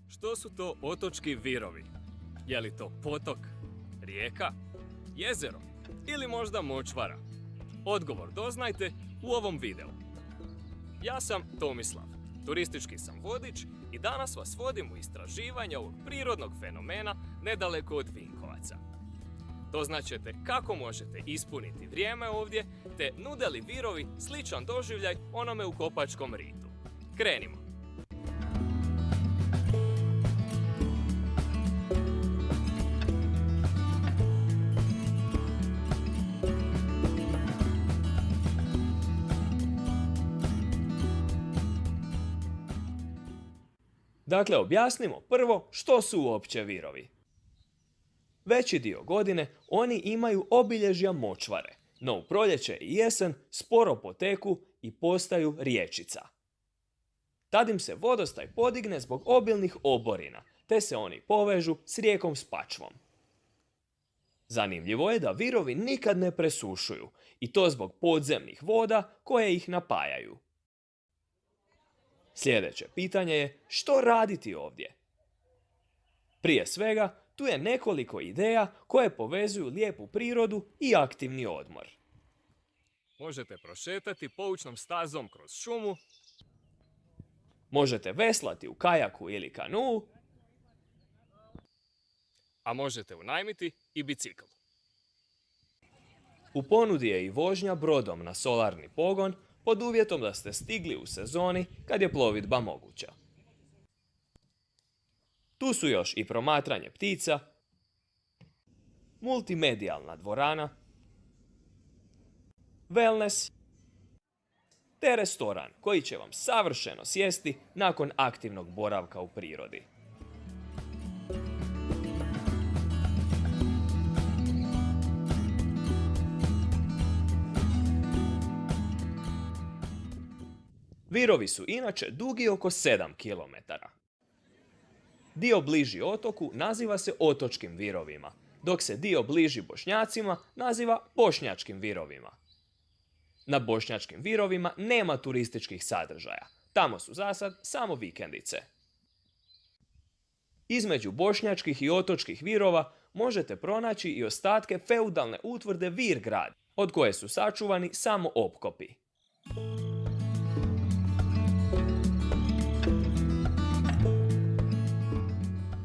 Što su to otočki virovi? Je li to potok, rijeka, jezero ili možda močvara? Odgovor doznajte u ovom videu. Ja sam Tomislav, turistički sam vodič i danas vas vodim u istraživanje ovog prirodnog fenomena nedaleko od Vinkovaca. Doznaćete kako možete ispuniti vrijeme ovdje, te nude li virovi sličan doživljaj onome u Kopačkom ritu. Krenimo! Dakle, objasnimo prvo što su uopće virovi. Veći dio godine oni imaju obilježja močvare, no u proljeće i jesen sporo poteku i postaju rječica. Tad im se vodostaj podigne zbog obilnih oborina, te se oni povežu s rijekom Spačvom. Zanimljivo je da virovi nikad ne presušuju, i to zbog podzemnih voda koje ih napajaju. Sljedeće pitanje je što raditi ovdje? Prije svega, tu je nekoliko ideja koje povezuju lijepu prirodu i aktivni odmor. Možete prošetati poučnom stazom kroz šumu, možete veslati u kajaku ili kanuu, a možete unajmiti i bicikl. U ponudi je i vožnja brodom na solarni pogon, pod uvjetom da ste stigli u sezoni kad je plovidba moguća. Tu su još i promatranje ptica, multimedijalna dvorana, wellness, te restoran koji će vam savršeno sjesti nakon aktivnog boravka u prirodi. Virovi su inače dugi oko 7 km. Dio bliži otoku naziva se otočkim virovima, dok se dio bliži Bošnjacima naziva bošnjačkim virovima. Na bošnjačkim virovima nema turističkih sadržaja, tamo su zasad samo vikendice. Između bošnjačkih i otočkih virova možete pronaći i ostatke feudalne utvrde Virgrad, od koje su sačuvani samo opkopi.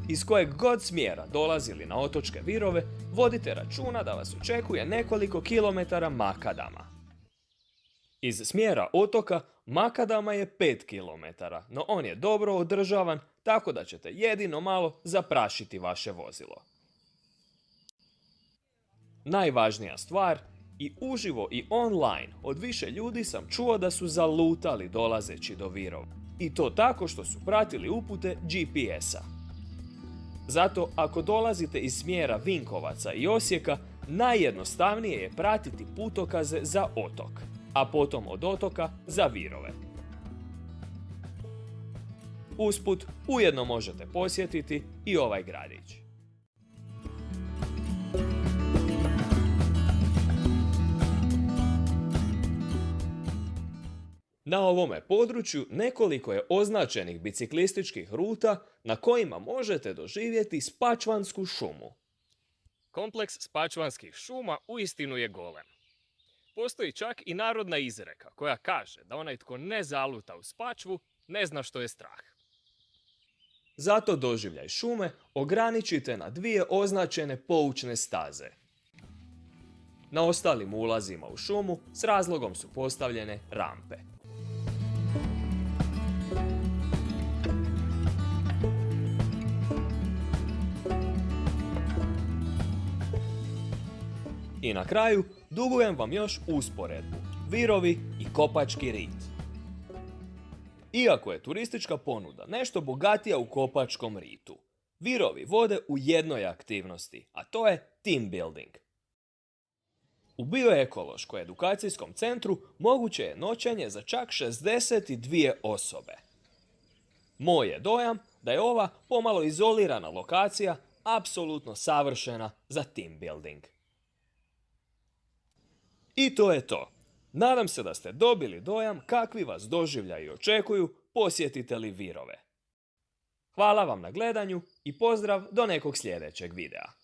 Iz kojeg god smjera dolazili na otočke virove, vodite računa da vas očekuje nekoliko kilometara makadama. Iz smjera otoka makadama je 5 km, no on je dobro održavan, tako da ćete jedino malo zaprašiti vaše vozilo. Najvažnija stvar, i uživo i online od više ljudi sam čuo da su zalutali dolazeći do virova. I to tako što su pratili upute GPS-a. Zato, ako dolazite iz smjera Vinkovaca i Osijeka, najjednostavnije je pratiti putokaze za otok, a potom od otoka za virove. Usput, ujedno možete posjetiti i ovaj gradić. Na ovome području nekoliko je označenih biciklističkih ruta na kojima možete doživjeti Spačvansku šumu. Kompleks Spačvanskih šuma uistinu je golem. Postoji čak i narodna izreka koja kaže da onaj tko ne zaluta u Spačvu ne zna što je strah. Zato doživljaj šume ograničite na 2 označene poučne staze. Na ostalim ulazima u šumu s razlogom su postavljene rampe. I na kraju dugujem vam još usporedbu, virovi i Kopački rit. Iako je turistička ponuda nešto bogatija u Kopačkom ritu, virovi vode u jednoj aktivnosti, a to je team building. U bioekološko-edukacijskom centru moguće je noćenje za čak 62 osobe. Moj je dojam da je ova pomalo izolirana lokacija apsolutno savršena za team building. I to je to. Nadam se da ste dobili dojam kakvi vas doživljaji očekuju posjetite li Virove. Hvala vam na gledanju i pozdrav do nekog sljedećeg videa.